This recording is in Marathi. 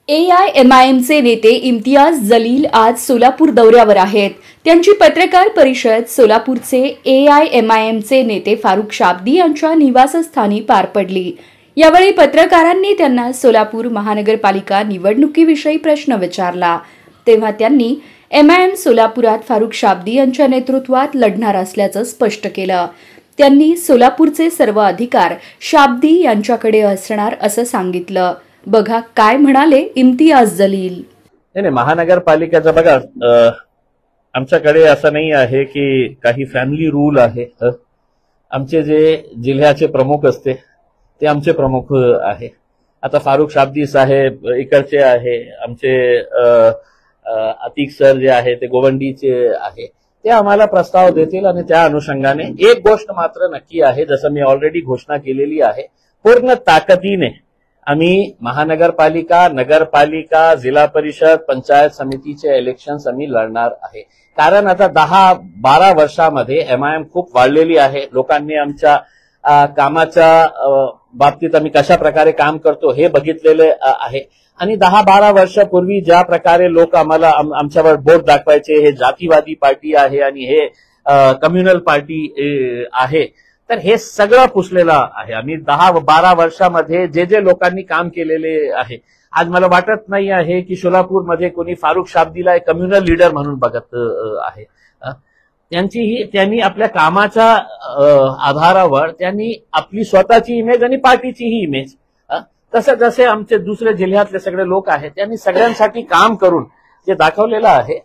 AIMIMचे नेते इम्तियाज जलील आज सोलापूर दौऱ्यावर आहेत. त्यांची पत्रकार परिषद सोलापूरचे AIMIMचे नेते फारुख शाब्दी यांच्या निवासस्थानी पार पडली. यावेळी पत्रकारांनी त्यांना सोलापूर महानगरपालिका निवडणुकीविषयी प्रश्न विचारला. तेव्हा त्यांनी MIM सोलापुरात फारुख शाब्दी यांच्या नेतृत्वात लढणार असल्याचं स्पष्ट केलं. त्यांनी सोलापूरचे सर्व अधिकार शाब्दी यांच्याकडे असणार असं सांगितलं. बघा काय म्हणाले इम्तियाज जलील. नाही, महानगरपालिकेचं बघा, आमच्याकडे असं नाही आहे की काही फॅमिली रूल आहे. आमचे जे जिल्ह्याचे प्रमुख असते ते आमचे प्रमुख आहे. आता फारुख शाब्दी साहेब इकडचे आहे, आमचे अतिक सर जे आहे ते गोवंडीचे आहे. ते आम्हाला प्रस्ताव देतील आणि त्या अनुषंगाने एक गोष्ट मात्र नक्की आहे, जसं मी ऑलरेडी घोषणा केलेली आहे, पूर्ण ताकदीने आम्ही महानगरपालिका, नगरपालिका, जिल्हा परिषद, पंचायत समितीचे इलेक्शन्स आम्ही लढणार आहे. कारण आता 10-12 वर्षामध्ये MIM खूप वाढलेली आहे. लोकांनी आमच्या कामाच्या बाबतीत आम्ही कशा प्रकारे काम करतो हे बघितलेले आहे. आणि 10-12 वर्षापूर्वी ज्या प्रकारे लोक आम्हाला आमच्यावर बोट दाखवायचे, हे जातीवादी पार्टी आहे आणि हे कम्युनल पार्टी आहे, तर हे सगळं पुसलेलं आहे. आम्ही 10-12 वर्षामध्ये जे लोकांनी काम केलेले आहे, आज मला वाटत नाही आहे की सोलापूरमध्ये कोणी फारुख शाब्दीला एक कम्युनल लीडर म्हणून बघत आहे. त्यांनी आपल्या कामाच्या आधारावर त्यांनी आपली स्वतःची इमेज आणि पार्टीचीही इमेज, तसं जसे आमचे दुसरे जिल्ह्यातले सगळे लोक आहेत त्यांनी सगळ्यांसाठी काम करून जे दाखवलेलं आहे,